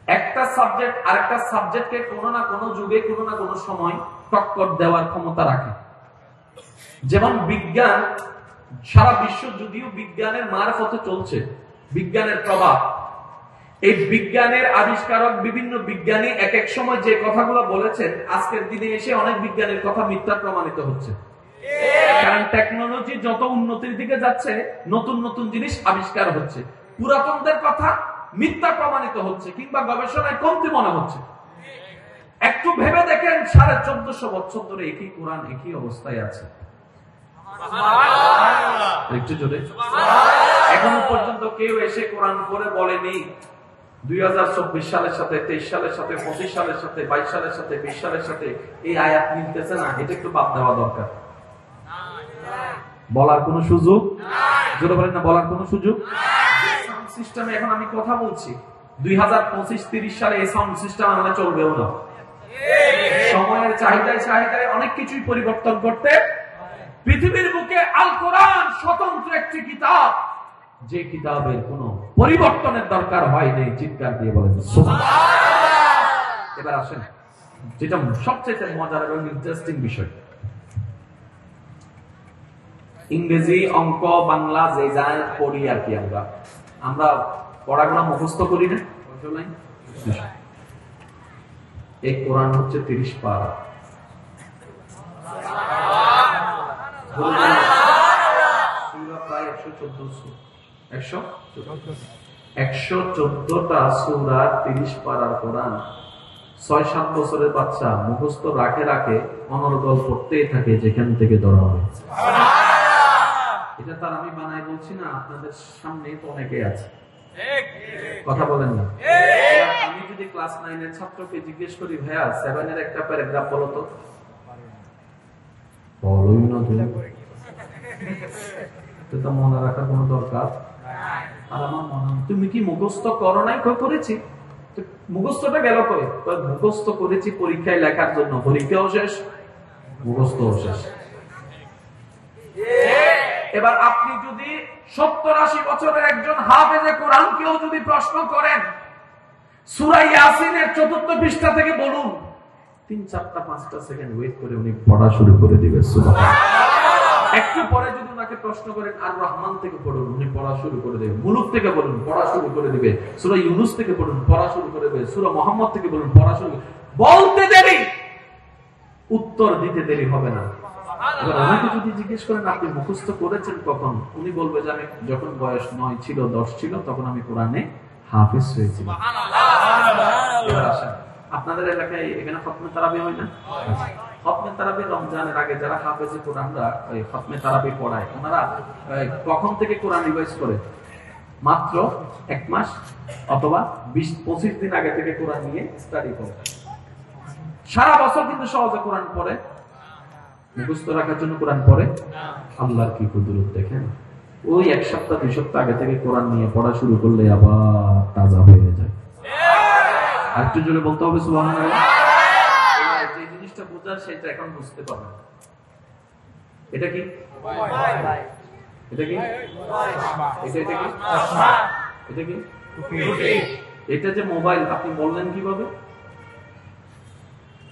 একটা সাবজেক্ট আরেকটা সাবজেক্টকে কোনো না কোনো যুগে কোনো না কোনো সময় টক্কর দেওয়ার ক্ষমতা রাখে। যেমন বিজ্ঞান, সারা বিশ্ব যদিও বিজ্ঞানের মারফতে চলছে, বিজ্ঞানের প্রভাব, এই বিজ্ঞানের আবিষ্কারক বিভিন্ন বিজ্ঞানী এক এক সময় যে কথাগুলো বলেছেন, আজকের দিনে এসে অনেক বিজ্ঞানের কথা মিথ্যা প্রমাণিত হচ্ছে। কারণ টেকনোলজি যত উন্নতির দিকে যাচ্ছে, নতুন নতুন জিনিস আবিষ্কার হচ্ছে, পুরাতনদের কথা মিথ্যা প্রমাণিত হচ্ছে কিংবা গবেষণায় কমতি মনে হচ্ছে। একটু ভেবে দেখেন, 1450 বছর ধরে একই কোরআন একই অবস্থায় আছে। একটু জোরে এখনো পর্যন্ত কেউ এসে কোরআন পড়ে বলেনি 2024 সালের সাথে, 23 সালের সাথে, 25 সালের সাথে, 22 সালের সাথে, 20 সালের সাথে এই আয়াত মিলতেছে না, এটা একটু বাদ দেওয়া দরকার। বলার কোন সুযোগ জোরে বলেন না, বলার কোন সুযোগ। সাউন্ড সিস্টেমে এখন আমি কথা বলছি, 2025-30 সালে এই সাউন্ড সিস্টেম আমাদের চলবেও না। সময়ের চাহিদায় অনেক কিছুই পরিবর্তন করতে, পৃথিবীর বুকে আল কোরআন স্বতন্ত্র একটি কিতাব, যে কিতাবের কোন পরিবর্তনের দরকার হয় নাই। চিৎকার দিয়ে বলেন সুবহানাল্লাহ। এবার আসেন যেটা সবচেয়ে মজার এবং ইন্টারেস্টিং বিষয়, ইংরেজি, অঙ্ক, বাংলা যে যা পড়ি আর কি, আমরা পড়াগুলো মুখস্থ করি না। এই কোরআন হচ্ছে 30 পারা। প্রায় 114টা সূরা, 30 পারার কোরআন। 6-7 বছরের বাচ্চা মুখস্থ রাখে অনর্গল পড়তেই থাকে যেখান থেকে ধরা হবে। এটা তার আমি বানাই বলছি না, আপনাদের সামনে তো অনেকে আছে, কথা বলেন না। আমি যদি ক্লাস 9 এর ছাত্রকে জিজ্ঞেস করি, ভাইয়া 7 এর একটা প্যারাগ্রাফ বলো তো, বলোই না তুমি, তো মনে রাখার কোনো দরকার। আর আমার মনে হয় তুমি কি মুখস্থ করো নাই? করেছি। মুখস্থটা গেল কই? মুখস্থ করেছি পরীক্ষায় লেখার জন্য, পরীক্ষাও শেষ, মুখস্থও শেষ। এবার আপনি যদি 70-80 বছরের একজন হাফেজে কোরআন কেউ যদি প্রশ্ন করেন, সূরা ইয়াসিনের 4th পৃষ্ঠা থেকে বলুন, 3-4-5 সেকেন্ড ওয়েট করে উনি পড়া শুরু করে দিবে। সুবহানাল্লাহ। একটু পরে যদি ওনাকে প্রশ্ন করেন আর রহমান থেকে পড়ুন, উনি পড়া শুরু করে দেবে। মুলুক থেকে বলুন, পড়া শুরু করে দিবে। সূরা ইউনূস থেকে পড়ুন, পড়া শুরু করে দেবে। সূরা মুহাম্মদ থেকে বলুন, পড়া শুরু। বলতে দেরি, উত্তর দিতে দেরি হবে না। এবার ওনাকে যদি জিজ্ঞেস করেন আপনি মুখস্থ করেছেন কখন, উনি বলবে যে আমি যখন বয়স 9 ছিল, 10 ছিল, তখন আমি কোরআনে হাফেজ হয়েছিলাম। এবার আসেন, আপনাদের এলাকায় এখানে খতমে তারাবি হয় না? খতমে তারাবি রমজানের আগে যারা হাফেজে কোরআনরা ওই খতমে তারাবি পড়ায়, ওনারা কখন থেকে কোরআন রিভাইজ করে? মাত্র 1 মাস অথবা 20-25 দিন আগে থেকে কোরআন নিয়ে স্টাডি করে। সারা বছর কিন্তু সহজে কোরআন পড়ে, মুখস্থ রাখার জন্য কোরআন পড়ে। আল্লাহর কি কুদরত দেখেন, ওই 1 সপ্তাহ 2 সপ্তাহ আগে থেকে কোরআন নিয়ে পড়া শুরু করলে আবার তাজা হয়ে যায়। আর একটু জোরে বলতে হবে সুবহানাল্লাহ। যে জিনিসটা বোঝার সেটা এখন বুঝতে পারবেন। এটা কি? এটা কি? এটা কি? এটা যে মোবাইল, আপনি বললেন কিভাবে?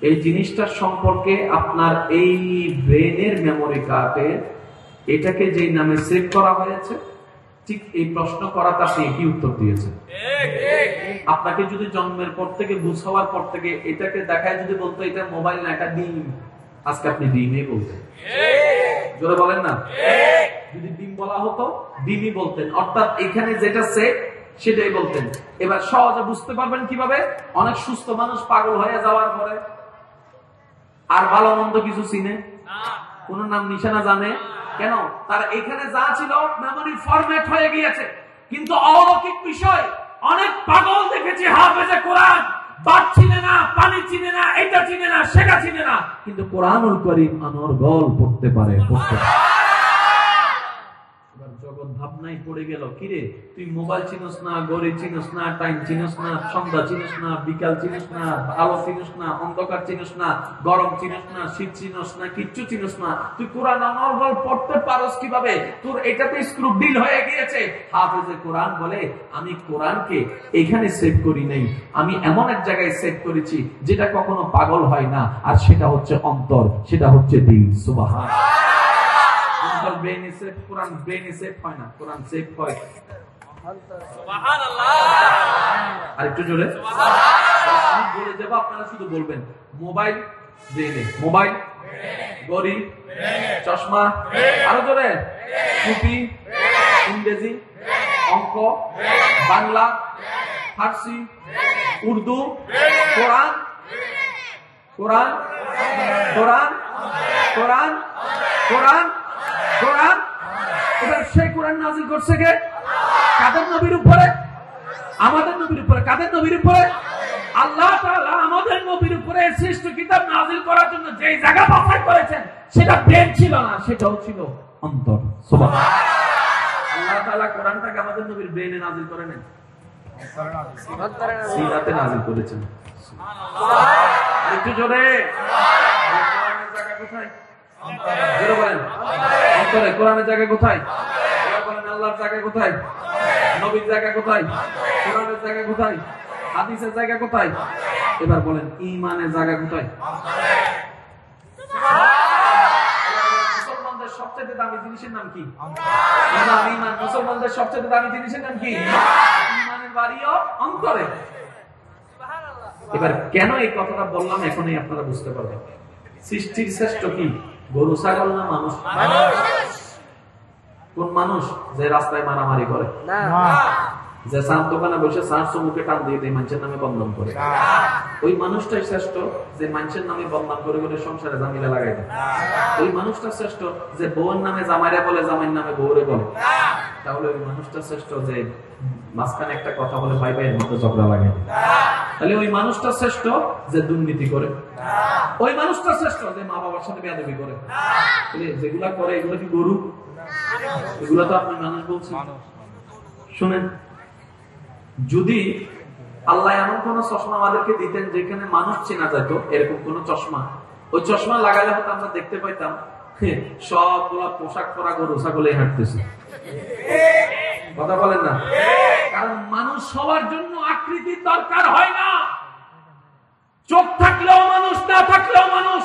এই জিনিসটার সম্পর্কে আপনার এই ব্রেনের মেমোরি কার্ডে এটাকে যে নামে সেভ করা হয়েছে, ঠিক এই প্রশ্ন করাতে আপনি একই উত্তর দিয়েছেন। আপনাকে যদি জন্মের পর থেকে, বুঝ হওয়ার পর থেকে এটাকে দেখায় যদি বলতো এটা মোবাইল না, এটা ডিম, আজকে আপনি ডিমই বলতেন। জোরে বলেন না। যদি ডিম বলা হতো ডিমই বলতেন, অর্থাৎ এখানে যেটা সেভ সেটাই বলতেন। এবার সহজে বুঝতে পারবেন কিভাবে? অনেক সুস্থ মানুষ পাগল হয়ে যাওয়ার পরে আর ভালো মন্দ কিছু চিনে, কোন নাম নিশানা জানে কেন? তার এখানে যা ছিল মেমোরি ফরম্যাট হয়ে গিয়েছে। কিন্তু অলৌকিক বিষয়, অনেক পাগল দেখেছি হাফেজে কোরআন, বাদ চিনে না, পানি চিনে না, এটা চিনে না, সেটা চিনে না, কিন্তু কোরআনুল কারীম অনর্গল পড়তে পারে। এবার জগৎ ভাবনাই বিছানায় পড়ে গেল, কিরে তুই মোবাইল চিনস না, ঘড়ি চিনস না, টাইম চিনস না, সন্ধ্যা চিনস না, বিকাল চিনস না, আলো চিনস না, অন্ধকার চিনস না, গরম চিনস না, শীত চিনস না, কিচ্ছু চিনস না, তুই কোরআন অনর্গল পড়তে পারস কিভাবে? তোর এটাতে স্ক্রু ডিল হয়ে গিয়েছে। হাফেজে কোরআন বলে আমি কোরআনকে এখানে সেভ করি নাই, আমি এমন এক জায়গায় সেভ করেছি যেটা কখনো পাগল হয় না, আর সেটা হচ্ছে অন্তর, সেটা হচ্ছে দিল। সুবহানাল্লাহ। অন্তর ব্রেইনে সেভ, কোরআন ব্রেইনে সেভ হয় না, কোরআন সেভ হয় সুবহানাল্লাহ। আরেকটু জোরে সুবহানাল্লাহ। আমি বলে যাব, আপনারা শুধু বলবেন মোবাইল ব্রেইনে, মোবাইল ঘড়ি চশমা, আরো জোরে টুপি, ইংরেজি, অঙ্ক, বাংলা, ফার্সি, উর্দু, কোরআন, কোরআন, কোরআন, কোরআন, কোরআন, কোরআন। এবার সেই কোরআন নাযিল করছে কে? কাদের নবীর উপরে? আমাদের নবীর উপরে। কাদের নবীর উপরে? আল্লাহ তাআলা আমাদের নবীর উপরে শ্রেষ্ঠ কিতাব নাযিল করার জন্য যেই জায়গা বাছাই করেছেন সেটা ব্রেন ছিল না, সেটাও ছিল অন্তর। সুবহানাল্লাহ। আল্লাহ তাআলা কোরআনটাকে আমাদের নবীর ব্রেনে নাযিল করেন না, সিরাতে নাযিল করেছেন। সুবহানাল্লাহ। একটু জোরে কোরআনের জায়গা কোথায়? জোরে বলেন অন্তরে। কোরআনের জায়গা কোথায়? বলেন আল্লাহর জায়গা কোথায়? নবীর জায়গা কোথায়? কোরআনের জায়গা কোথায়? হাদিসের জায়গা কোথায়? এবার বলেন ঈমানের জায়গা কোথায়? মুসলমানদের সবচেয়ে দামি জিনিসের নাম কি? ঈমান। মুসলমানদের সবচেয়ে দামি জিনিসের নাম কি? ঈমানের বাড়িও অন্তরে। এবার কেন এই কথাটা বললাম এখনই আপনারা বুঝতে পারবেন। সৃষ্টির শ্রেষ্ঠ কি? গরু, ছাগল না মানুষ? কোন মানুষ? যে রাস্তায় মারামারি করে, যে চার দোকানে বসে চার চমুকে টান দিয়ে দেয়, মানুষের নামে বদনাম করে, ওই মানুষটাই শ্রেষ্ঠ যে মানুষের নামে বদনাম করে করে সংসারে ঝামেলা লাগাই দেয়। ওই মানুষটা শ্রেষ্ঠ যে বউয়ের নামে জামাইরা বলে, জামাইয়ের নামে বউরে বলে। তাহলে ওই মানুষটা শ্রেষ্ঠ যে মাঝখানে একটা কথা বলে ভাই ভাইয়ের মতো ঝগড়া লাগে। তাহলে ওই মানুষটা শ্রেষ্ঠ যে দুর্নীতি করে। ওই মানুষটা শ্রেষ্ঠ যে মা বাবার সাথে বেয়াদবি করে। যেগুলা করে এগুলো কি গরু? এগুলো তো আপনি মানুষ বলছেন। শুনেন, যদি আল্লাহ এমন কোন চশমা আমাদেরকে দিতেন যেখানে মানুষ চেনা যেত, এরকম কোন চশমা, ওই চশমা লাগালে হয়তো আমরা দেখতে পাইতাম সবগুলা পোশাক পরা গরু ছাগলে হাঁটতেছে। কথা বলেন না? কারণ মানুষ সবার জন্য আকৃতির দরকার হয় না। চোখ থাকলেও মানুষ, না থাকলেও মানুষ।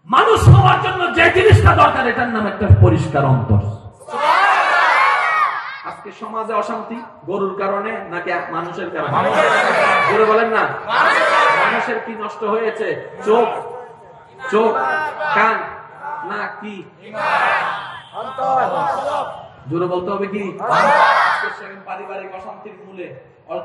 মানুষ হওয়ার জন্য যে জিনিসটা দরকার এটার নাম একটা পরিষ্কার অন্তর। আজকে সমাজে অশান্তি গরুর কারণে নাকি মানুষের কারণে? জোরে বলেন না। মানুষের কি নষ্ট হয়েছে? চোখ, চোখ, কান, না কি? জোরে বলতে হবে কি? পারিবারিক অশান্তির মূলে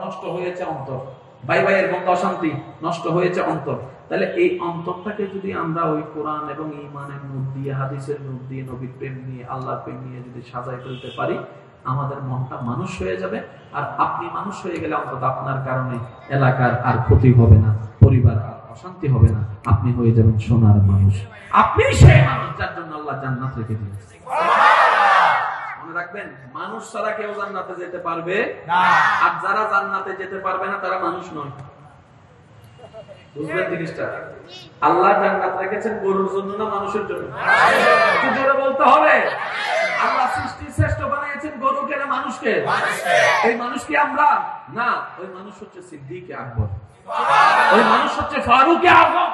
নষ্ট হয়েছে অন্তর। ভাই ভাইয়ের মধ্যে অশান্তি, নষ্ট হয়েছে অন্তর। তাহলে এই অন্তরটাকে যদি আমরা ওই কোরআন এবং ঈমানের নূর দিয়ে, হাদিসের নূর দিয়ে, নবীর প্রেম নিয়ে, আল্লাহর প্রেম নিয়ে যদি সাজাই ফেলতে পারি, আমাদের মনটা মানুষ হয়ে যাবে। আর আপনি মানুষ হয়ে গেলে অন্তত আপনার কারণে এলাকার আর ক্ষতি হবে না, পরিবার আর অশান্তি হবে না। আপনি হয়ে যাবেন সোনার মানুষ। আপনি সেই মানুষ যার জন্য আল্লাহ জান্নাত রেখে দিয়েছে। মনে রাখবেন, মানুষ ছাড়া কেউ জান্নাতে যেতে পারবে না। আর যারা জান্নাতে যেতে পারবে না তারা মানুষ নয়। বুঝবেন জিনিসটা? আল্লাহ জান্নাত রেখেছেন গরুর জন্য না মানুষের জন্য? একটু জোরে বলতে হবে। আল্লাহ সৃষ্টি শ্রেষ্ঠ বানিয়েছেন গরুকে না মানুষকে? এই মানুষ কি আমরা? না, ওই মানুষ হচ্ছে সিদ্দিকে আকবর, ওই মানুষ হচ্ছে ফারুকে আজম,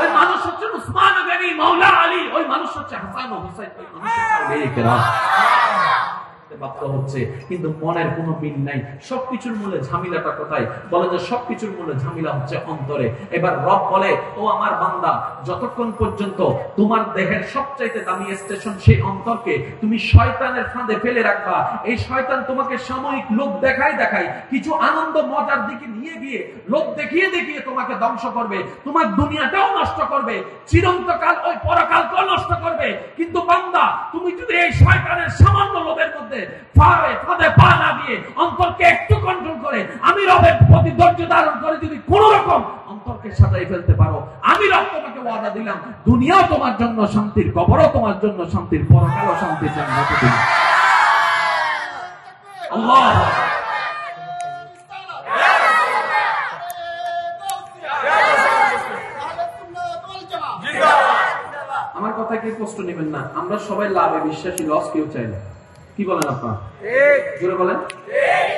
ওই মানুষ হচ্ছে উসমান গনি, মাওলা আলী, ওই মানুষ হচ্ছে হাসান ও হুসাইন, ওই মানুষ হচ্ছে আউলিয়া কেরাম। হচ্ছে কিন্তু মনের কোনো মিল নাই। সবকিছুর মূলে ঝামেলাটা কোথায়? বলে যে সবকিছুর মূলে ঝামেলা হচ্ছে অন্তরে। এবার রব বলে, ও আমার বান্দা, যতক্ষণ পর্যন্ত তোমার দেহের সবচাইতে দামি স্টেশন সেই অন্তরকে তুমি শয়তানের ফাঁদে ফেলে রাখবা, এই শয়তান তোমাকে সাময়িক লোক দেখাই কিছু আনন্দ মজার দিকে নিয়ে গিয়ে লোক দেখিয়ে দেখিয়ে তোমাকে ধ্বংস করবে, তোমার দুনিয়াটাও নষ্ট করবে, চিরন্তকাল ওই পরকালকেও নষ্ট করবে। কিন্তু বান্দা, তুমি যদি এই শয়তানের সামান্য লোভের মধ্যে ফাঁদে পা না দিয়ে অন্তরকে একটু কন্ট্রোল করে আমি রবের প্রতি ধৈর্য ধারণ করে যদি কোন রকম অন্তরকে সাজাই ফেলতে পারো, আমি রব তোমাকে ওয়াদা দিলাম, দুনিয়াও তোমার জন্য শান্তির, কবরও তোমার জন্য শান্তির, পরকালও শান্তির জান্নাত দিলাম। আল্লাহ। আমার কথা কি কষ্ট নেবেন না, আমরা সবাই লাভে বিশ্বাসী, লস কেউ চাই না। কি বলেন আপনারা? জোরে বলেন।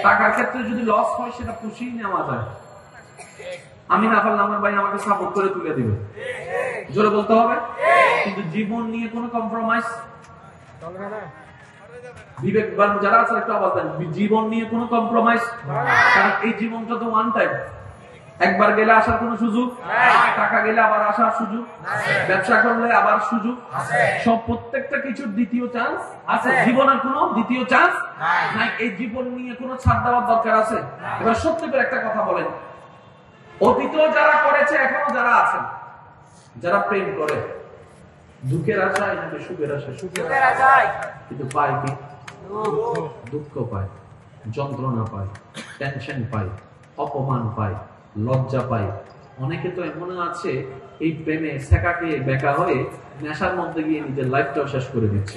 টাকার ক্ষেত্রে যদি লস হয় সেটা পুষিয়ে নেওয়া যায়। আমি না পারলে আমার ভাই আমাকে সাপোর্ট করে তুলে দিবে, জোরে বলতে হবে। কিন্তু জীবন নিয়ে কোনো কম্প্রোমাইজ, বিবেকবান যারা আছে একটু আওয়াজ দেন, জীবন নিয়ে কোনো কম্প্রোমাইজ। কারণ এই জীবনটা তো ওয়ান টাইম, একবার গেলে আসার কোনো সুযোগ, টাকা গেলে আবার আসার সুযোগ, ব্যবসা করলে আবার সুযোগ, সব প্রত্যেকটা কিছুর দ্বিতীয় চান্স আছে। জীবনের কোনো দ্বিতীয় চান্স নাই। এই জীবন নিয়ে কোনো ছাড় দেওয়ার দরকার আছে? এবার সত্যি করে একটা কথা বলেন, অতীত যারা করেছে, এখনো যারা আছেন, যারা প্রেম করে, দুঃখের আশায় নাকি সুখের আশায়? সুখের আশায়। কিন্তু পায় কি? দুঃখ পায়, যন্ত্রণা পায়, টেনশন পায়, অপমান পায়, লজ্জা পায়। অনেকে তো এমন আছে এই প্রেমে সেকাকে বেকা হয়ে নেশার মধ্যে গিয়ে নিজের লাইফটাও শেষ করে দিচ্ছে।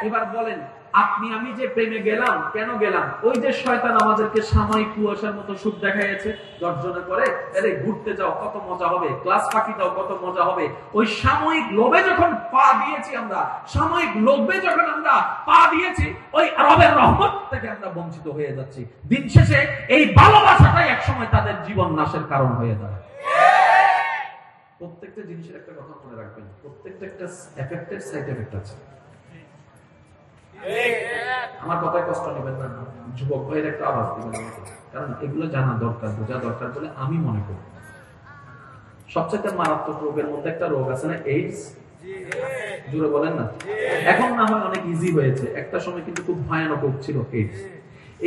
এবার বলেন, আপনি আমি যে প্রেমে গেলাম, কেন গেলাম? ওই যে শয়তান আমাদেরকে সাময়িক কুয়াশার মতো সুখ দেখাইছে, গর্জনা করে, আরে ঘুরতে যাও কত মজা হবে, ক্লাস ফাঁকি দাও কত মজা হবে। ওই সাময়িক লোভে যখন পা দিয়েছি আমরা, সাময়িক লোভে যখন আমরা পা দিয়েছি, ওই রবের রহমত থেকে আমরা বঞ্চিত হয়ে যাচ্ছি। দিন শেষে এই ভালোবাসাটাই একসময় তাদের জীবন নাশের কারণ হয়ে দাঁড়ায়। প্রত্যেকটা জিনিসের একটা কথা মনে রাখবেন, প্রত্যেকটা একটা এফেক্টের সাইড এফেক্ট আছে। আমার কথায় কষ্ট নেবেন না, যুবক ভাইয়ের একটা আওয়াজ দিবেন আমাকে, কারণ এগুলো জানা দরকার, বোঝা দরকার বলে আমি মনে করি। সবচেয়ে মারাত্মক রোগের মধ্যে একটা রোগ আছে না, এইডস। জুড়ে বলেন না। এখন না হয় অনেক ইজি হয়েছে, একটা সময় কিন্তু খুব ভয়ানক রোগ ছিল এইডস।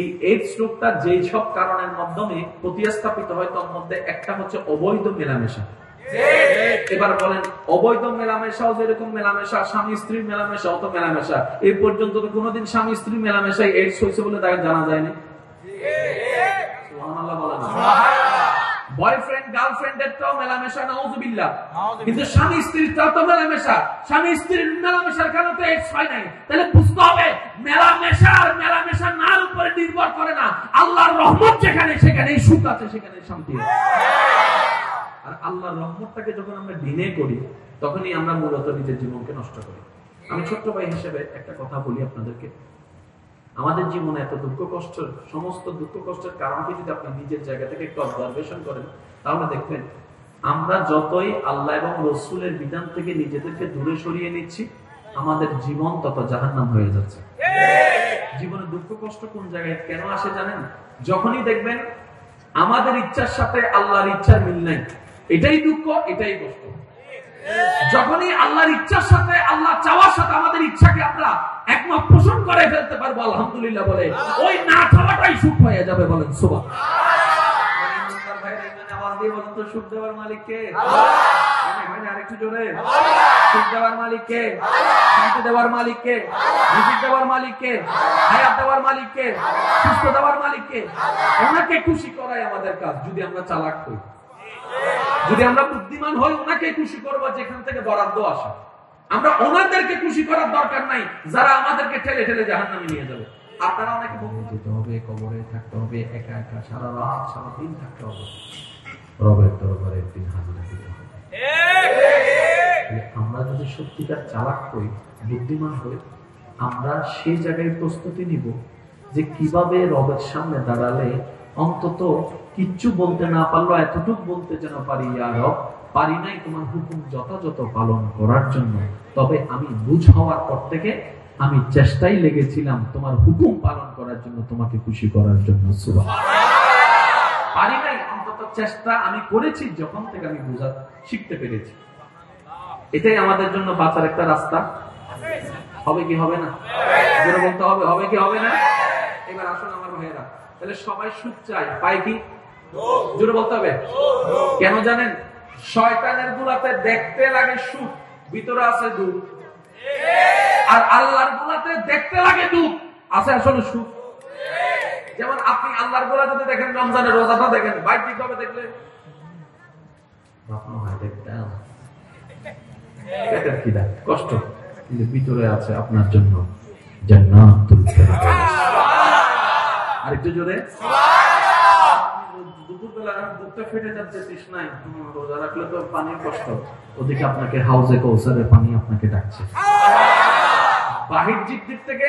এই এইডস রোগটা যেই সব কারণের মাধ্যমে প্রতিস্থাপিত হয়, তার মধ্যে একটা হচ্ছে অবৈধ মেলামেশা। এবার বলেন, অবৈধ মেলামেশাও যেরকম মেলামেশা, স্বামী স্ত্রীর মেলামেশাও তো মেলামেশা। এই পর্যন্ত তো কোনোদিন স্বামী স্ত্রীর মেলামেশায় এইডস হয়েছে বলে তাকে জানা যায়নি। সুবহানাল্লাহ বলেন। বয়ফ্রেন্ড গার্লফ্রেন্ডেরটাও মেলামেশা, নাউযুবিল্লাহ। কিন্তু স্বামী স্ত্রীরটাও তো মেলামেশা। স্বামী স্ত্রীর মেলামেশার কারণে তো এইডস হয় নাই। তাহলে বুঝতে হবে, মেলামেশা নার উপরে নির্ভর করে না। আল্লাহর রহমত যেখানে, সেখানেই সুখ আছে, সেখানেই শান্তি আছে। আর আল্লাহর রহমতটাকে যখন আমরা ডিনে করি, তখনই আমরা মূলত নিজের জীবনকে নষ্ট করি। আমি ছোট্ট ভাই হিসেবে একটা কথা বলি আপনাদেরকে, আমাদের জীবনে এত দুঃখ কষ্ট, সমস্ত দুঃখ কষ্টের কারণকে যদি আপনি নিজের জায়গা থেকে একটু অবজারভেশন করেন, তাহলে দেখবেন আমরা যতই আল্লাহ এবং রসুলের বিধান থেকে নিজেদেরকে দূরে সরিয়ে নিচ্ছি, আমাদের জীবন তত জাহান্নাম হয়ে যাচ্ছে। জীবনে দুঃখ কষ্ট কোন জায়গায় কেন আসে জানেন? যখনই দেখবেন আমাদের ইচ্ছার সাথে আল্লাহর ইচ্ছার মিল নাই, এটাই দুঃখ, এটাই কষ্ট। যখনই আল্লাহর ইচ্ছার সাথে, আল্লাহ চাওয়ার সাথে আমাদের ইচ্ছাকে আমরা একমত পোষণ করে ফেলতে পারবো, আলহামদুলিল্লাহ বলে, ওই না চাওয়াটাই সুখ হয়ে যাবে। বলেন সুবহানাল্লাহ। আওয়াজ দিয়ে বলেন তো, সুখ দেওয়ার মালিক কে? আরেকটু জোরে। সুখ দেওয়ার মালিক কে? শান্তি দেওয়ার মালিক কে? রিজিক দেওয়ার মালিক কে? হায়াত দেওয়ার মালিক কে? সুস্থ দেওয়ার মালিক কে? ওনাকে খুশি করাই আমাদের কাজ। যদি আমরা চালাক হই, যদি আমরা বুদ্ধিমান হই, ওনাকে খুশি করবো যেখান থেকে বরাদ্দ আসে। আমরা ওনাদেরকে খুশি করার দরকার নাই যারা আমাদেরকে ঠেলে ঠেলে জাহান্নামে নিয়ে যাবে। আপনারা অনেকে যেতে হবে, কবরে থাকতে হবে, একা একা সারা রাত সারা দিন থাকতে হবে, রবের দরবারে একদিন হাজিরা দিতে হবে। আমরা যদি সত্যিকার চালাক হই, বুদ্ধিমান হই, আমরা সেই জায়গায় প্রস্তুতি নিব যে কিভাবে রবের সামনে দাঁড়ালে অন্তত কিচ্ছু বলতে না পারলো এতটুকু বলতে যেন পারি, ইয়া রব, পারি নাই তোমার হুকুম যথাযথ পালন করার জন্য, তবে আমি বুঝ হওয়ার পর থেকে আমি চেষ্টাই লেগেছিলাম তোমার হুকুম পালন করার জন্য, তোমাকে খুশি করার জন্য। সুবহানাল্লাহ। পারি নাই, অন্তত চেষ্টা আমি করেছি, যখন থেকে আমি বুঝা শিখতে পেরেছি। এটাই আমাদের জন্য বাঁচার একটা রাস্তা। হবে কি হবে না? জোরে বলতে হবে, হবে কি হবে না? এবার আসুন আমার ভাইয়েরা, তাহলে সবাই সুখ চায়, পায় কি? জোরে বলতে হবে। কেন জানেন? শয়তানের গুলাতে দেখতে লাগে সুখ, ভিতরে আছে দুঃখ। আর আল্লাহর গুলাতে দেখতে লাগে দুঃখ, আছে আসলে সুখ। যেমন আপনি আল্লাহর গুলা যদি দেখেন, রমজানের রোজাটা দেখেন, বাইরে হবে দেখলে কষ্ট, কিন্তু ভিতরে আছে আপনার জন্য জান্নাতুল ফেরদাউস। আরেকটু জোরে দুপুরবেলা বুকটা ফেটে যাচ্ছে তৃষ্ণায়, রোজা রাখলে তো পানির কষ্ট, ওদিকে আপনাকে হাউজে কৌসারের পানি আপনাকে ডাকছে। বাহ্যিক দিক থেকে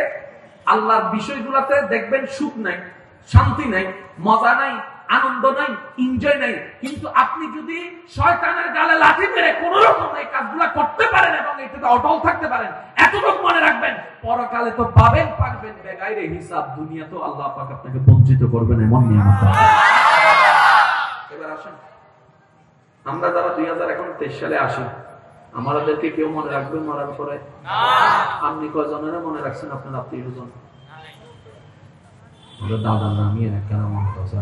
আল্লাহর বিষয়গুলোতে দেখবেন সুখ নাই, শান্তি নাই, মজা নাই, আনন্দ নাই, এনজয় নাই, কিন্তু আপনি যদি শয়তানের গালে লাঠি মেরে কোন রকম এই কাজগুলো করতে পারেন এবং এটাতে অটল থাকতে পারেন, এতটুকু মনে রাখবেন পরকালে তো পাবেন পাবেন বেগাইরে হিসাব, দুনিয়া তো আল্লাহ পাক আপনাকে বঞ্চিত করবেন এমন নিয়ামত। এবার আসেন আমরা যারা 2023 সালে আসি, আমাদেরকে কেউ মনে রাখবে মরার পরে? আপনি কয়জনেরা মনে রাখছেন আপনার আত্মীয়জন? দাদা নামি কেন মনে করছে?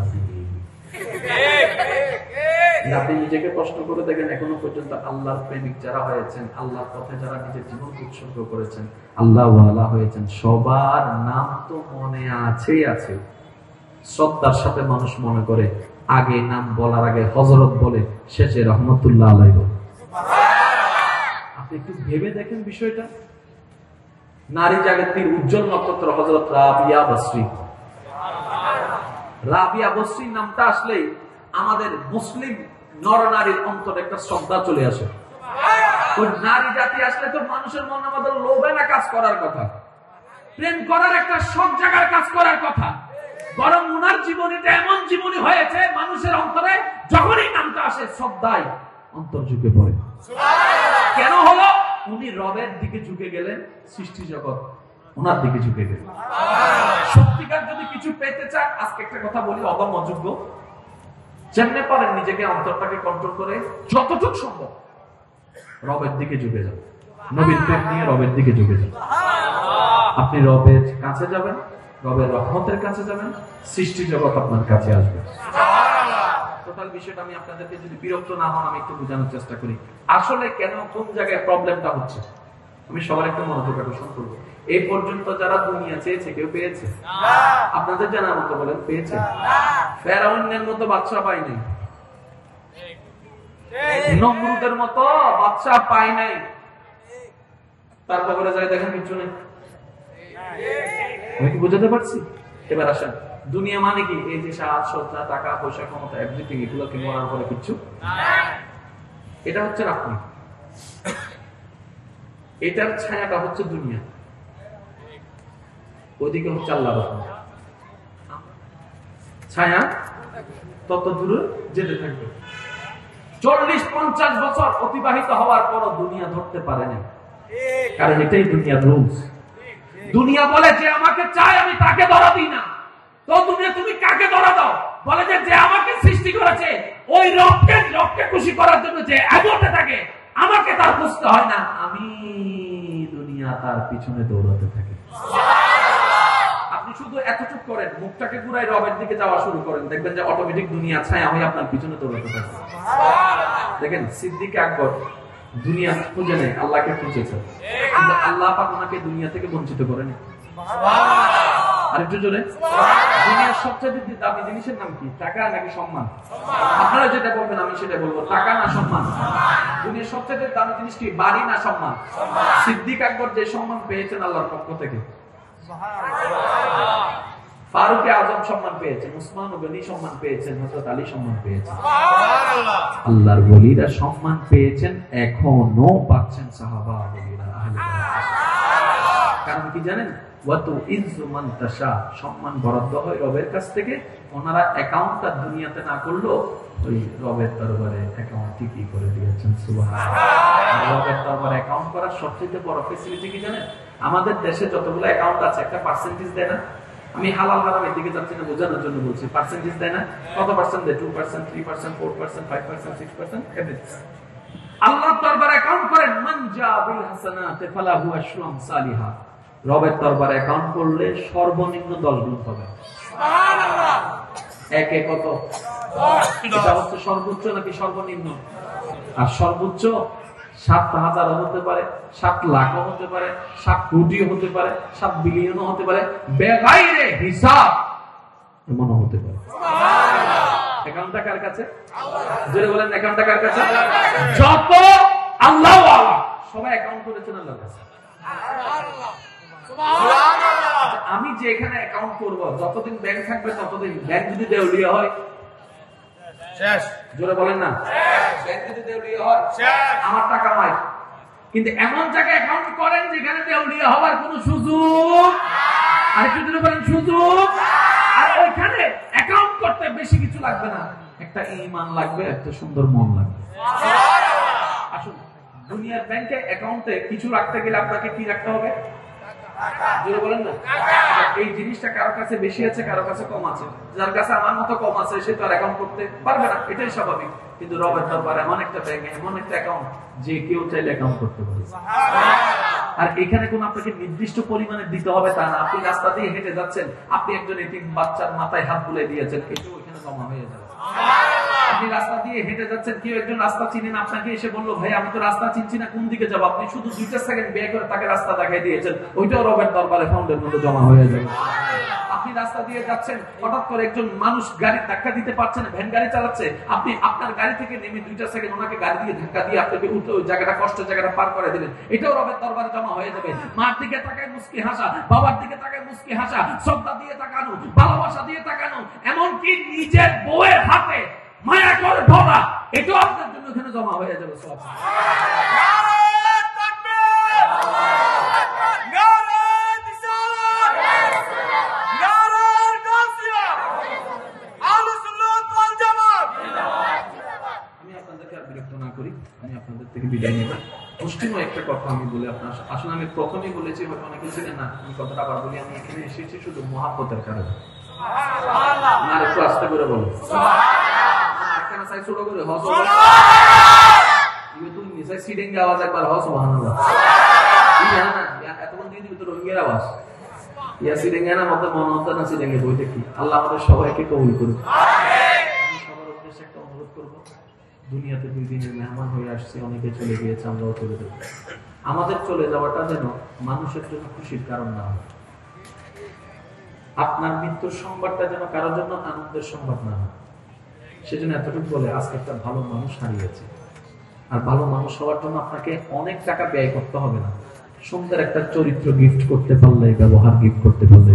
আপনি নিজেকে প্রশ্ন করে দেখেন, এখনো পর্যন্ত আল্লাহর প্রেমিক যারা হয়েছেন, আল্লাহর পথে যারা নিজের জীবন উৎসর্গ করেছেন, আল্লাহ ওয়ালা হয়েছেন, সবার নাম তো মনে আছেই আছে। শ্রদ্ধার সাথে মানুষ মনে করে, আগে নাম বলার আগে হযরত বলে, শেষে রহমতুল্লাহ আলাইহি বলে। আপনি একটু ভেবে দেখেন বিষয়টা। নারী জাগতির উজ্জ্বল নক্ষত্র হযরত রাবিয়া বসরি। রাবিয়া বসরির নামটা আসলেই আমাদের মুসলিম নরনারীর অন্তরে একটা শ্রদ্ধা চলে আসে। ওই নারী জাতি আসলে তো মানুষের মনের মধ্যে লোভে না কাজ করার কথা, প্রেম করার একটা সব জায়গার কাজ করার কথা, বরং উনার জীবনীটা এমন জীবনী হয়েছে মানুষের অন্তরে যখনই নামটা আসে শ্রদ্ধায় অন্তর ঝুঁকে পড়ে। কেন হলো? উনি রবের দিকে ঝুঁকে গেলেন, সৃষ্টি জগৎ ওনার দিকে ঝুঁকে গেলেন। সত্যিকার যদি কিছু পেতে চান, আজকে একটা কথা বলি, অদম অযোগ্য যেমনে পারেন নিজেকে অন্তরটাকে কন্ট্রোল করে যতটুকু সম্ভব রবের দিকে ঝুঁকে যান, নবীর প্রেম নিয়ে রবের দিকে ঝুঁকে যান। আপনি রবের কাছে যাবেন, রবের রহমতের কাছে যাবেন, সৃষ্টি জগৎ আপনার কাছে আসবে। টোটাল বিষয়টা আমি আপনাদেরকে যদি বিরক্ত না হন আমি একটু বোঝানোর চেষ্টা করি আসলে কেন কোন জায়গায় প্রবলেমটা হচ্ছে। আমি সবার একটু মনোযোগ আকর্ষণ করবো। এই পর্যন্ত যারা দুনিয়া চেয়েছে কেউ পেয়েছে? আপনাদের জানার মতো বলেন পেয়েছে? ফেরাউনের মতো বাদশা পাই নাই, নমরুদের মতো বাদশা পাই নাই, তার কবরে যায় দেখেন কিছু নেই। আমি কি বুঝাতে পারছি? এবার আসেন, দুনিয়া মানে কি? এই যে সাজ সজ্জা, টাকা পয়সা, ক্ষমতা, এভরিথিং, এগুলো কি মরার পরে কিচ্ছু? এটা হচ্ছে আপনি, এটার ছায়াটা হচ্ছে দুনিয়া, ওইদিকে হচ্ছে আল্লাহর রহমত। ছায়া তত দূরে যেতে থাকবে। 40-50 বছর অতিবাহিত হওয়ার পরও দুনিয়া ধরতে পারেনি, কারণ এটাই দুনিয়ার রুলস। দুনিয়া বলে যে আমাকে চায় আমি তাকে ধরা দিই না, তো দুনিয়া তুমি কাকে ধরা দাও? বলে যে আমাকে সৃষ্টি করেছে ওই রবকে খুশি করার জন্য যে এগোতে থাকে, আমাকে তার বুঝতে হয় না, আমি দুনিয়া তার পিছনে দৌড়াতে থাকি। আপনি শুধু এতটুকু করেন, মুখটাকে ঘুরাই রবের দিকে যাওয়া শুরু করেন, দেখবেন যে অটোমেটিক দুনিয়া ছায়া হয়ে আপনার পিছনে দৌড়াতে থাকে। দেখেন সিদ্দিক আকবর দুনিয়া খুঁজে নেই, আল্লাহকে খুঁজেছে, কিন্তু আল্লাহ পাক ওনাকে দুনিয়া থেকে বঞ্চিত করেনি। আরেকটু জোরে, দুনিয়ার সবচেয়ে দামি জিনিসের নাম কি? টাকা নাকি সম্মান? আপনারা যেটা বলবেন আমি সেটা বলবো, টাকা না সম্মান? দুনিয়ার সবচেয়ে দামি জিনিস কি? বাড়ি না সম্মান? সিদ্দিক আকবর যে সম্মান পেয়েছেন আল্লাহর পক্ষ থেকে, ফারুক আজম সম্মান পেয়েছেন, উসমান গনি সম্মান পেয়েছেন, হযরত আলী সম্মান পেয়েছেন, আল্লাহর ওলিরা সম্মান পেয়েছেন, এখনো পাচ্ছেন সাহাবা ওলিরা আহলে বাইত। কারণ কি জানেন? ওয়াতু ইজ্জু মান তাশা, সম্মান বরাদ্দ হয় রবের কাছ থেকে। ওনারা অ্যাকাউন্টটা দুনিয়াতে না করলেও ওই রবের দরবারে অ্যাকাউন্ট ঠিকই করে দিয়েছেন। সুবহানাল্লাহ। রবের দরবারে অ্যাকাউন্ট করার সবচেয়ে বড় ফ্যাসিলিটি কি জানেন? আমাদের দেশে যতগুলো অ্যাকাউন্ট আছে একটা পার্সেন্টেজ দেয় না? আমি হালাল হারাম এদিকে যাচ্ছি না, বোঝানোর জন্য বলছি, পার্সেন্টেজ দেয় না? কত পার্সেন্ট দেয়? 2%, 3%, 4%, 5%, 6%, এভরিথিং। আল্লাহর দরবারে অ্যাকাউন্ট করেন, মান জা বিল হাসানাতি ফালাহু আশরু আমসালিহা। রবের দরবারে অ্যাকাউন্ট করলে সর্বনিম্ন 10 গুণ পাবে। সুবহানাল্লাহ। একে কত? 10। এটা হচ্ছে সর্বোচ্চ নাকি সর্বনিম্ন? আর সর্বোচ্চ 7,000 হতে পারে, 7 লাখও হতে পারে, 7 কোটিও হতে পারে, 7 বিলিয়নও হতে পারে, বেগাইরে হিসাব এমনও হতে পারে। সুবহানাল্লাহ। অ্যাকাউন্টটা কার কাছে? আল্লাহর। জোরে বলেন, অ্যাকাউন্টটা কার কাছে? যত আল্লাহ ওয়ালা সবাই অ্যাকাউন্ট করেছেন আল্লাহর কাছে। সুবহানাল্লাহ। আমি যে এখানে অ্যাকাউন্ট করব, যতদিন ব্যাংক থাকবে ততদিন, ব্যাংক যদি দেউলিয়া হয় শেষ, জোরে বলেন না, ব্যাংক যদি দেউলিয়া হয় আমার টাকা নাই। কিন্তু এমন জায়গায় অ্যাকাউন্ট করেন যেখানে দেউলিয়া হওয়ার কোনো সুযোগ, আরেকটু যদি বলেন সুযোগ, আর ওইখানে অ্যাকাউন্ট করতে বেশি কিছু লাগবে না, একটা ঈমান লাগবে, একটা সুন্দর মন লাগবে। আসুন, দুনিয়ার ব্যাংকে অ্যাকাউন্টে কিছু রাখতে গেলে আপনাকে কি রাখতে হবে? জোরে বলেন না। এই জিনিসটা কারো কাছে বেশি আছে, কারো কাছে কম আছে। যার কাছে আমার মতো কম আছে সে তো আর অ্যাকাউন্ট করতে পারবে না, এটাই স্বাভাবিক। কিন্তু রবের দরবারে এমন একটা ব্যাংক, এমন একটা অ্যাকাউন্ট যে কেউ চাইলে অ্যাকাউন্ট করতে পারে। আর এখানে কোন আপনাকে নির্দিষ্ট পরিমাণে দিতে হবে তা না। আপনি রাস্তা দিয়ে হেঁটে যাচ্ছেন, আপনি একজন এতিম বাচ্চার মাথায় হাত বুলিয়ে দিয়েছেন, এটাও এখানে জমা হয়ে যাবে। আপনি রাস্তা দিয়ে হেঁটে যাচ্ছেন, কেউ একজন রাস্তা চিনেন, আপনাকে এসে বললো ভাই আমি তো রাস্তা চিনছি না, কোন দিকে যাবো? আপনি শুধু 2 সেকেন্ড ব্যয় করে তাকে রাস্তা দেখাই দিয়েছেন, ওইটাও রবের দরবারে ফাউন্ডের মধ্যে জমা হয়ে যাবে। আপনি রাস্তা দিয়ে যাচ্ছেন, হঠাৎ করে একজন মানুষ গাড়ি ধাক্কা দিতে পারছে না, ভ্যান গাড়ি চালাচ্ছে, আপনি আপনার গাড়ি থেকে নেমে 2 সেকেন্ড ওনাকে গাড়ি দিয়ে ধাক্কা দিয়ে আপনাকে উঠে ওই জায়গাটা, কষ্টের জায়গাটা পার করে দিলেন, এটাও রবের দরবারে জমা হয়ে যাবে। মার দিকে তাকায় মুস্কি হাসা, বাবার দিকে তাকায় মুস্কি হাসা, শ্রদ্ধা দিয়ে তাকানো, ভালোবাসা দিয়ে তাকানো, এমনকি নিজের বউয়ের হাতে মায়া করে ধরা, এটাও আপনার জন্য এখানে জমা হয়ে যাবে। সব একটা কথা আমি বলে আপনার, আসলে আমি প্রথমেই বলেছি, হয়তো অনেকে ছিলেন না, আমি কথাটা আবার বলি, আমি এখানে এসেছি শুধু মহাব্বতের কারণে। আর একটু আস্তে করে বলো, ছোট করে হস, তুমি নিশ্চয় সিডেঙ্গে আওয়াজ একবার হস, এতক্ষণ দিয়ে দিবি তো রোহিঙ্গের আওয়াজ, ইয়া সিডেঙ্গে না মতো মনে হতো না সিডেঙ্গে বইটা কি। আল্লাহ আমাদের সবাইকে কবুল করুন। আমি সবার উদ্দেশ্যে একটা অনুরোধ করবো, দুনিয়াতে 2 দিনের মেহমান হয়ে আসছে, অনেকে চলে গিয়েছে, আমরাও চলে যাব। আমাদের চলে যাওয়াটা যেন মানুষের জন্য খুশির কারণ না হয়, আপনার মৃত্যুর সংবাদটা যেন কারোর জন্য আনন্দের সংবাদ না হয়। সেজন্য এতটুকু বলে, আজকে একটা ভালো মানুষ হারিয়েছে, আর ভালো মানুষ হওয়ার জন্য আপনাকে অনেক টাকা ব্যয় করতে হবে না, সুন্দর একটা চরিত্র গিফট করতে পারলে, ব্যবহার গিফট করতে পারলে,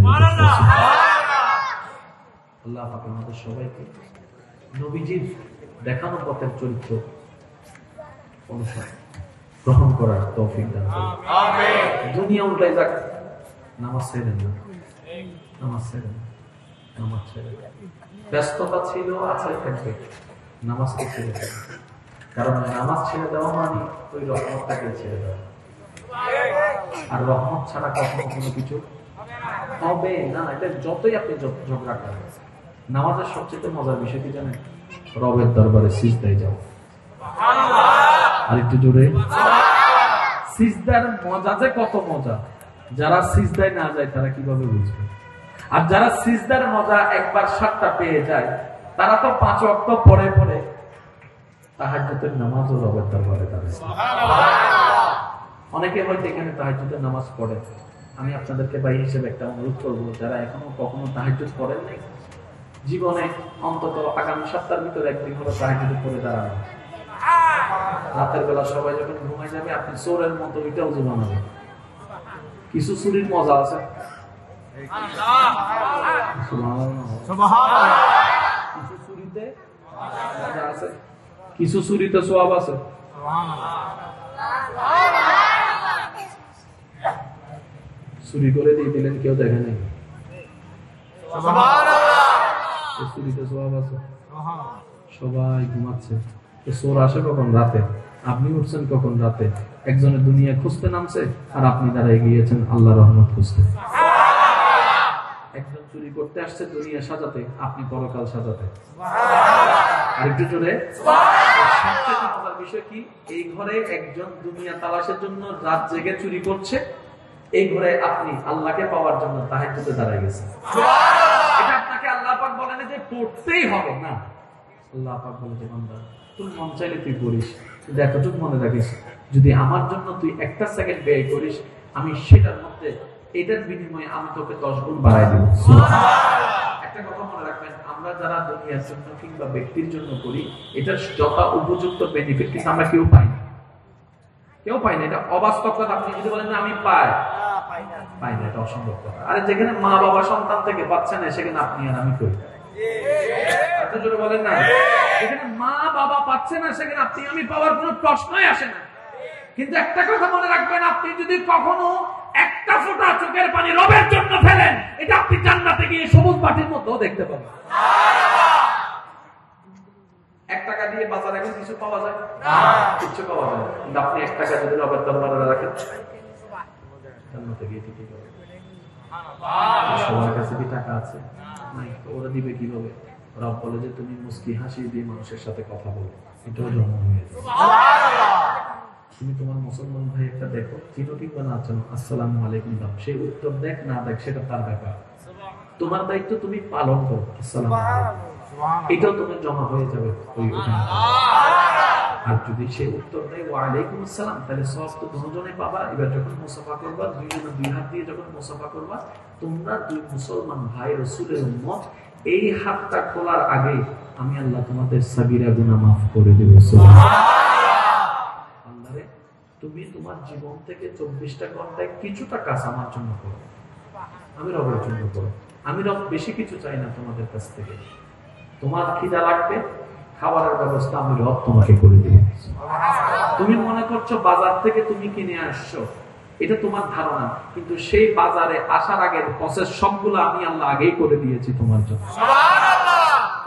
আল্লাহ পাক আমাদের সবাইকে নবীজির দেখানো পথের চরিত্র অনুসরণ গ্রহণ করার তৌফিক দান করুন। আমিন। দুনিয়া উল্টাই যাক, নামাজ ছেড়েন না, নামাজ ছেড়েন, নামাজ ছেড়েন। ব্যস্ততা ছিল, আছে, থাকবে, নামাজকে ছেড়ে দেবে, কারণ নামাজ ছেড়ে দেওয়া মানে ওই রহমতটাকে ছেড়ে দেওয়া, আর রহমত ছাড়া কখনো কোনো কিছু হবে না। এটা যতই আপনি ঝগড়া করেন, নামাজের সবচেয়ে মজার বিষয় কি জানেন? রবের দরবারে সিজদায় যাও। আর একটু জোরে, সিজদার মজা যে কত মজা, যারা সিজদায় না যায় তারা কিভাবে বুঝবে? আর যারা সিজদার মজা একবার স্বাদটা পেয়ে যায়, তারা তো 5 ওয়াক্ত পরে পরে তাহাজ্জুদের নামাজও রবের দরবারে দাঁড়ায়। অনেকে হয়তো এখানে তাহাজ্জুদের নামাজ পড়ে, আমি আপনাদেরকে ভাই হিসেবে একটা অনুরোধ করবো, যারা এখনো কখনো তাহাজ্জুদ পড়েন নাই, জীবনে অন্তত আগামী সপ্তাহের ভিতরে একদিন হলো তাহাজ্জুদ পড়ে দাঁড়ানো। রাতের বেলা সবাই যখন ঘুমাই যাবে, আপনি চোরের মতো ওইটাও জীবন হবে। কিছু চুরির মজা আছে, কিছু চুরিতে মজা আছে, কিছু চুরিতে সওয়াব আছে। চুরি করে দিয়ে দিলেন, কেউ দেখে নাই, চুরিতে সওয়াব আছে। সবাই ঘুমাচ্ছে, চোর আসে কখন? রাতে। আপনি উঠছেন কখন? রাতে। একজনের দুনিয়া খুঁজতে নামছে, আর আপনি দাঁড়ায় গিয়েছেন আল্লাহ রহমত খুঁজতে। একজন চুরি করতে আসছে দুনিয়া সাজাতে, আপনি পরকাল সাজাতে। আরেকটু জোরে। সবচেয়ে মজার বিষয় কি, এই ঘরে একজন দুনিয়া তালাশের জন্য রাত জেগে চুরি করছে, এই ঘরে আপনি আল্লাহকে পাওয়ার জন্য তাহাজ্জুদে দাঁড়ায় গেছেন। এটা আপনাকে আল্লাহ পাক বলেন যে পড়তেই হবে না, আল্লাহ পাক বলে যে বান্দা তুই মন চাইলে তুই করিস, কিন্তু এতটুকু মনে রাখিস, যদি আমার জন্য তুই 1 সেকেন্ড ব্যয় করিস, আমি সেটার মধ্যে এটার বিনিময়ে আমি তোকে 10 গুণ বাড়াই দেব। একটা কথা মনে রাখবেন, আমরা যারা দুনিয়ার জন্য কিংবা ব্যক্তির জন্য করি, এটার যথা উপযুক্ত বেনিফিট কিন্তু আমরা কেউ পাই না, কেউ পাই না। এটা অবাস্তব কথা। আপনি যদি বলেন না আমি পাই, পাই না, এটা অসম্ভব কথা। আরে যেখানে মা বাবা সন্তান থেকে পাচ্ছে না সেখানে আপনি আর আমি কই? এত জোরে বলেন না। যেখানে মা বাবা পাচ্ছে না সেখানে আপনি আমি পাওয়ার কোনো প্রশ্নই আসে না। কিন্তু একটা কথা মনে রাখবেন, আপনি যদি কখনো একটা ফোঁটা চোখের পানি রবের জন্য ফেলেন, এটা আপনি জান্নাতে গিয়ে সবুজ বাটির মধ্যেও দেখতে পাবেন। 1 টাকা দিয়ে বাজারে এখন কিছু পাওয়া যায় না, কিছু পাওয়া যায় না। কিন্তু আপনি 1 টাকা যদি রবের দরবারে রাখেন, জান্নাতে গিয়ে ঠিকই পাবেন। সবার কাছে কি টাকা আছে? নাই। ওরা দিবে কিভাবে? রব বলে যে তুমি মুস্কি হাসি দিয়ে মানুষের সাথে কথা বলো, এটাও জন্ম হয়ে যাবে। তুমি তোমার মুসলমান ভাই একটা দেখো, চিনো কিংবা না জানো, আসসালামু আলাইকুম দাও, সেই উত্তর দেখ না দেখ সেটা তার ব্যাপার। তোমার দায়িত্ব তুমি পালন করো, আসসালামু আলাইকুম, এটাও তোমার জমা হয়ে যাবে ওই ওখানে। আর যদি সে উত্তর দেয় ওয়া আলাইকুম আসসালাম, তাহলে সব তো দুজনে পাবা। এবার যখন মুসাফা করবা, দুইজনে 2 হাত দিয়ে যখন মুসাফা করবা, তোমরা 2 মুসলমান ভাই রাসূলের উম্মত, এই হাতটা খোলার আগে আমি আল্লাহ তোমাদের সাবিরা গুনাহ মাফ করে দেব। আল্লাহরে, তুমি তোমার জীবন থেকে 24টা ঘন্টায় কিছুটা কাজ আমার জন্য করো, আমি রবের জন্য করো। আমি রব বেশি কিছু চাই না তোমাদের কাছ থেকে। তোমার খিদা লাগবে, খাবারের ব্যবস্থা আমি রব তোমাকে করে দেব। তুমি মনে করছো বাজার থেকে তুমি কিনে আসছো, এটা তোমার ধারণা, কিন্তু সেই বাজারে আসার আগের প্রসেস সবগুলো আমি আল্লাহ আগেই করে দিয়েছি তোমার জন্য।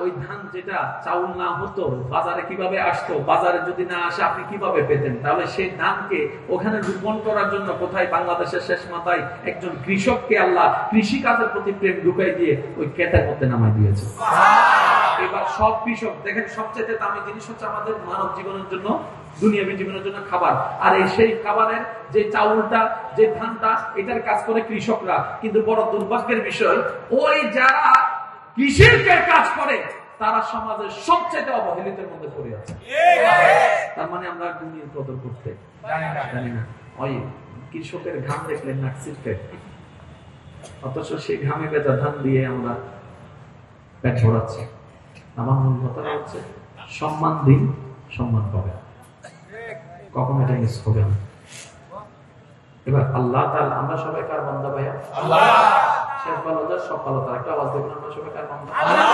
ওই ধান যেটা চাউল না হতো, বাজারে কিভাবে আসতো, বাজারে যদি না আসে আপনি কিভাবে পেতেন? তাহলে সেই ধানকে ওখানে রোপণ করার জন্য কোথায় বাংলাদেশের শেষ মাথায় একজন কৃষককে আল্লাহ কৃষি কাজের প্রতি প্রেম ঢুকাই দিয়ে ওই ক্ষেতের মধ্যে নামাই দিয়েছে। এবার সব কৃষক দেখেন, সবচেয়ে দামি জিনিস হচ্ছে আমাদের মানব জীবনের জন্য, দুনিয়াবী জীবনের জন্য খাবার। আর এই সেই খাবারের যে চাউলটা, যে ধানটা, এটার কাজ করে কৃষকরা। কিন্তু বড় দুর্ভাগ্যের বিষয়, ওই যারা কৃষির কাজ করে তারা সমাজের সবচেয়ে অবহেলিতের মধ্যে পড়ে আছে। তার মানে আমরা দুনিয়ার কদর করতে জানি না। ওই কৃষকের ঘাম দেখলেন না সিরফেট, অথচ সেই ঘামে ভেজা ধান দিয়ে আমরা পেট ভরাচ্ছি। আমার মূল কথা হচ্ছে সম্মান দিন, সম্মান পাবে, কখন এটা মিস হবে না। এবার আল্লাহ তাআলা, আমরা সবাই কার বান্দা ভাইয়া? আল্লাহ। শেষ ভালো যা সব ভালো তার একটা আওয়াজ দেবেন, আমরা সবাই কার বান্দা? আল্লাহ।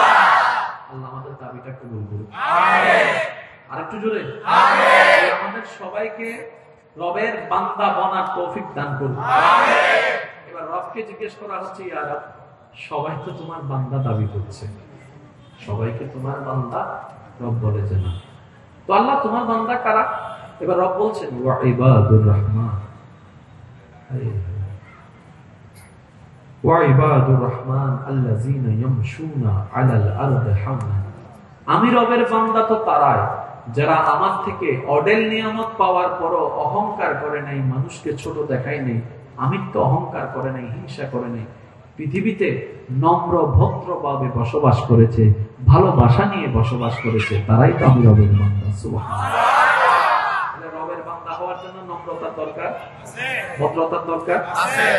আল্লাহ আমাদের দাবিটা কবুল করুন, আমিন। আরেকটু জোরে, আমিন। আমাদের সবাইকে রবের বান্দা বনার তৌফিক দান করুন, আমিন। এবার রবকে জিজ্ঞেস করা হচ্ছে, ইয়া রব, সবাই তো তোমার বান্দা দাবি করছে, সবাইকে তোমার বান্দা? রব বলে যে না। তো আল্লাহ তোমার বান্দা কারা? এবার রব বলছেন ওয়া ইবাদুর রহমান, ওয়া ইবাদুর রহমান আল্লাযীনা ইয়ামশুনা আলাল আরদি হাওনা। আমি রবের বান্দা তো তারাই যারা আমার থেকে অডেল নিয়ামত পাওয়ার পরও অহংকার করে নাই, মানুষকে ছোট দেখায় নাই, আমিত্ব অহংকার করে নাই, হিংসা করে নাই, পৃথিবীতে নম্র ভদ্রভাবে বসবাস করেছে, ভালোবাসা নিয়ে বসবাস করেছে, তারাই তো আমি রবের বান্দা। সুবহানাল্লাহ। রবের বান্দা হওয়ার জন্য নম্রতার দরকার, ভদ্রতার দরকার,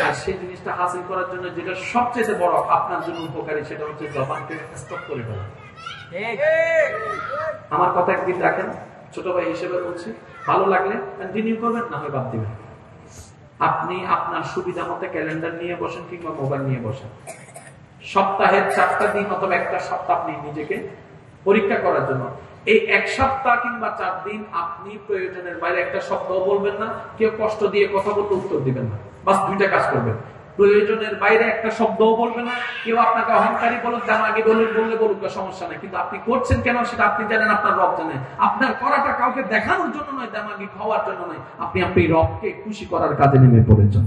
আর সেই জিনিসটা হাসিল করার জন্য যেটা সবচেয়ে বড় আপনার জন্য উপকারী, সেটা হচ্ছে জবানকে স্টপ করে ফেলা। আমার কথা একদিন রাখেন, ছোট ভাই হিসেবে বলছি, ভালো লাগলে কন্টিনিউ করবেন, না হয় বাদ দিবেন। আপনি আপনার সুবিধা মতো ক্যালেন্ডার নিয়ে বসেন কিংবা মোবাইল নিয়ে বসেন, সপ্তাহের 4টা দিন অথবা একটা সপ্তাহ আপনি নিজেকে পরীক্ষা করার জন্য, এই 1 সপ্তাহ কিংবা 4 দিন আপনি প্রয়োজনের বাইরে একটা শব্দও বলবেন না, কেউ কষ্ট দিয়ে কথা বলতে উত্তর দিবেন না, বাস 2টা কাজ করবেন। প্রয়োজনের বাইরে একটা শব্দও বলবেন না, কেউ আপনাকে অহংকারী বলুক, দামাগি বললে বলুক, সমস্যা নেই, কিন্তু আপনি করছেন কেন সেটা আপনি জানেন, আপনার রব জানেন। আপনার করাটা কাউকে দেখানোর জন্য নয়, দামাগি হওয়ার জন্য নয়, আপনি রবকে খুশি করার কাজে নেমে পড়েছেন।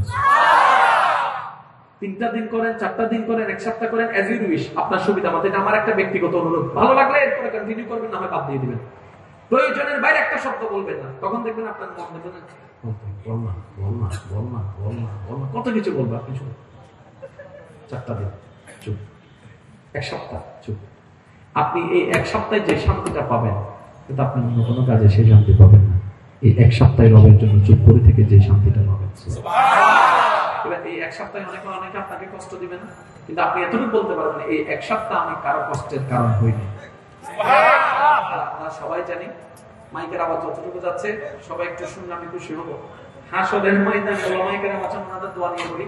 3টা দিন করেন, 4টা দিন করেন, 1 সপ্তাহ করেন, এজ ইউ উইশ, আপনার সুবিধা মতো। এটা আমার একটা ব্যক্তিগত অনুরোধ, ভালো লাগলে এরপরে কন্টিনিউ করবেন, না হয় বাদ দিয়ে দিবেন। প্রয়োজনের বাইরে একটা শব্দ বলবেন না, তখন দেখবেন আপনার মন দেখবেন কত কিছু বলবো, আপনি শুনুন। 4টা দিন চুপ, 1 সপ্তাহ চুপ। আপনি এই 1 সপ্তাহে যে শান্তিটা পাবেন, কিন্তু আপনি অন্য কোনো কাজে সেই শান্তি পাবেন না। এই 1 সপ্তাহে রবের জন্য চুপ করে থেকে যে শান্তিটা পাবেন। এবার এই 1 সপ্তাহে অনেকে আপনাকে কষ্ট দিবে না, কিন্তু আপনি এতটুকু বলতে পারবেন, এই 1 সপ্তাহ আমি কারো কষ্টের কারণ হইনি। আমরা সবাই জানি, মাইকের আওয়াজ যতটুকু যাচ্ছে সবাই একটু শুনলে আমি খুশি হবো। হাসরের ময়দানে ওলামায়ে কেরাম আছেন, ওনাদের দোয়া নিয়ে বলি,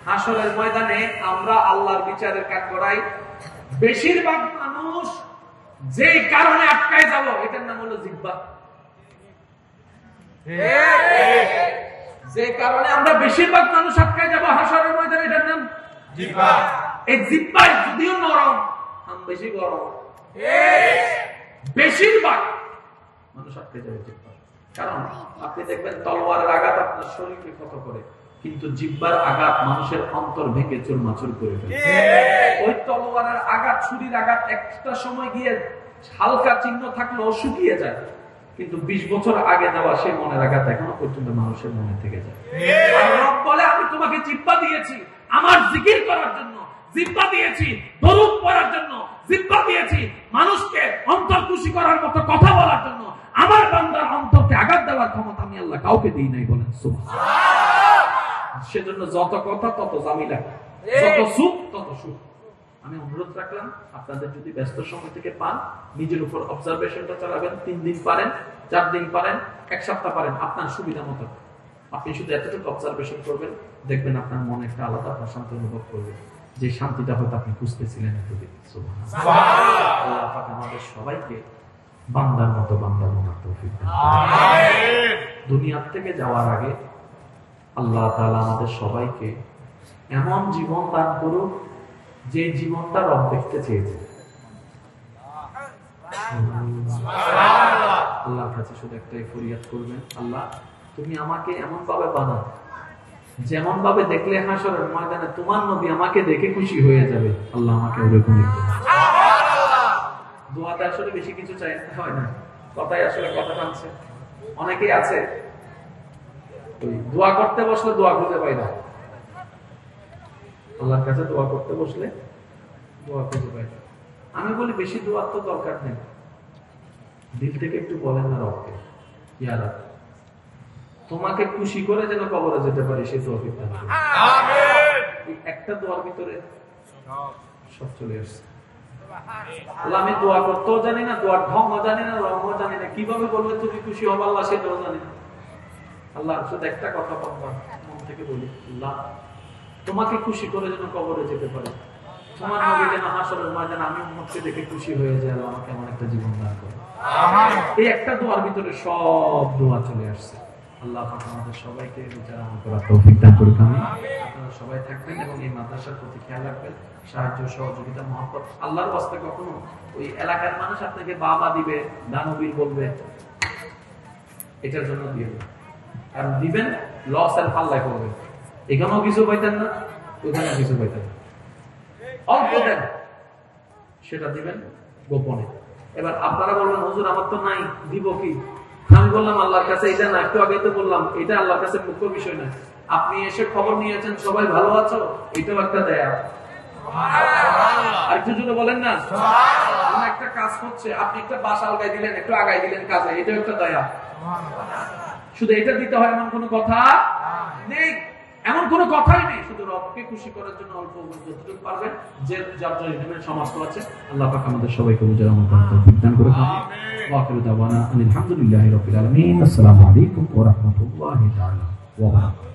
হাসরের ময়দানে আমরা আল্লাহর বিচারের কাঠগড়ায় বেশিরভাগ মানুষ যেই কারণে আটকায় যাব, এটার নাম হলো জিহ্বা। যে কারণে আমরা বেশিরভাগ মানুষ আটকায় যাব হাসরের ময়দানে, এটার নাম জিহ্বা। এই জিহ্বায় যদিও নরম, আম বেশি গরম, বেশিরভাগ মানুষ আটকায় যাবে জিহ্বা। কারণ আপনি দেখবেন তলোয়ারের আঘাত আপনার শরীরকে ক্ষত করে, কিন্তু জিহ্বার আঘাত মানুষের অন্তর ভেঙে চুরমাচুর করে ফেলে। ওই তলোয়ারের আঘাত, ছুরির আঘাত একটা সময় গিয়ে হালকা চিহ্ন থাকলেও শুকিয়ে যায়, কিন্তু 20 বছর আগে দেওয়া সেই মনের আঘাত এখনো পর্যন্ত মানুষের মনে থেকে যায়। আর রব বলে, আমি তোমাকে জিহ্বা দিয়েছি আমার জিকির করার জন্য, জিহ্বা দিয়েছি দরুদ পড়ার জন্য, জিহ্বা দিয়েছি মানুষকে অন্তর খুশি করার মতো কথা বলার জন্য। আমার বান্দার অন্তরকে আঘাত দেওয়ার ক্ষমতা আমি আল্লাহ কাউকে দিই নাই, বলেন সুবহানাল্লাহ। সেজন্য যত কথা তত জামিলা, যত সুখ তত সুখ। আমি অনুরোধ রাখলাম, আপনাদের যদি ব্যস্ত সময় থেকে পান, নিজের উপর অবজারভেশনটা চালাবেন। 3 দিন পারেন, 4 দিন পারেন, 1 সপ্তাহ পারেন, আপনার সুবিধা মতো আপনি শুধু এতটুকু অবজারভেশন করবেন, দেখবেন আপনার মনে একটা আলাদা প্রশান্তি অনুভব করবে, যে শান্তিটা হয়তো আপনি খুঁজতেছিলেন এতদিন। সুবহানাল্লাহ। আল্লাহ পাক আমাদের সবাইকে বান্দার মতো বান্দা বানার তৌফিক দান করুন। আমিন। দুনিয়া থেকে যাওয়ার আগে আল্লাহ তাআলা আমাদের সবাইকে এমন জীবন দান করুন যে জীবনটা রব দেখতে চেয়েছে। আল্লাহর কাছে শুধু একটাই ফরিয়াদ করবেন, আল্লাহ তুমি আমাকে এমন ভাবে বানাও যেমন ভাবে দেখলে হাসরের ময়দানে তোমার নবী আমাকে দেখে খুশি হয়ে যাবে। আল্লাহ আমাকে ওরকমই করুন। দোয়াতে আসলে বেশি কিছু চাইতে হয় না, কথাই আসলে কথা টানছে। অনেকেই আছে ওই দোয়া করতে বসলে দোয়া খুঁজে পাই না, আল্লাহর কাছে দোয়া করতে বসলে দোয়া খুঁজে পাই না। আমি বলি বেশি দোয়ার তো দরকার নেই, দিল থেকে একটু বলেন না রবকে, ইয়া রব তোমাকে খুশি করে যেন কবরে যেতে পারি, সেই তৌফিক দান করুন। আমিন। একটা দোয়ার ভিতরে সব চলে আসছে। আল্লাহ আমি দোয়া করতেও জানি না, দোয়ার ঢংও জানি না, রঙও জানি না, কিভাবে বলবে তুমি খুশি হবে আল্লাহ সেটাও জানি না। আল্লাহ শুধু একটা কথা মন থেকে বলি, আল্লাহ তোমাকে খুশি করে যেন কবরে যেতে পারি, তোমার নবী যেন হাসরের ময়দানে আমি উম্মতকে দেখে খুশি হয়ে যায়, আল্লাহ আমাকে এমন একটা জীবন দান করো। এই একটা দোয়ার ভিতরে সব দোয়া চলে আসছে। আল্লাহ পাক আমাদের সবাইকে বিচার আমল করার তৌফিক দান করুন। আপনারা সবাই থাকবেন এবং এই মাদ্রাসার প্রতি খেয়াল রাখবেন, সাহায্য সহযোগিতা মহব্বত। আল্লাহর ওয়াস্তে কখনো ওই এলাকার মানুষ আপনাকে বাবা দিবে, দানবীর বলবে, এটার জন্য দিবেন। কারণ দিবেন লস এর পাল্লায় করবেন, এখানেও কিছু পাইতেন না, ওখানেও কিছু পাইতেন না, অল্প দেন, সেটা দিবেন গোপনে। এবার আপনারা বলবেন হুজুর আমার তো নাই, দিব কি? আমি বললাম আল্লাহর কাছে এটা না, একটু আগে তো বললাম এটা আল্লাহর কাছে মুখ্য বিষয় না। আপনি এসে খবর নিয়েছেন সবাই ভালো আছো, এটাও একটা দয়া। আর একটু জোরে বলেন না, একটা কাজ হচ্ছে, আপনি একটা বাস আলগাই দিলেন, একটু আগাই দিলেন কাজে, এটাও একটা দয়া। শুধু এটা দিতে হয় এমন কোনো কথা নেই, এমন কোনো কথাই নেই। শুধু রবকে খুশি করার জন্য অল্প যতটুকু পারবেন, যে যার যার সমাপ্ত আছে। আল্লাহ পাক আমাদের সবাইকে বুঝার মতো তৌফিক দান করে। ওয়াকিরু দাওয়ানা আলহামদুলিল্লাহি রাব্বিল আলামিন। আসসালামু আলাইকুম ওয়া রাহমাতুল্লাহি তাআলা ওয়া বারাকাতুহু।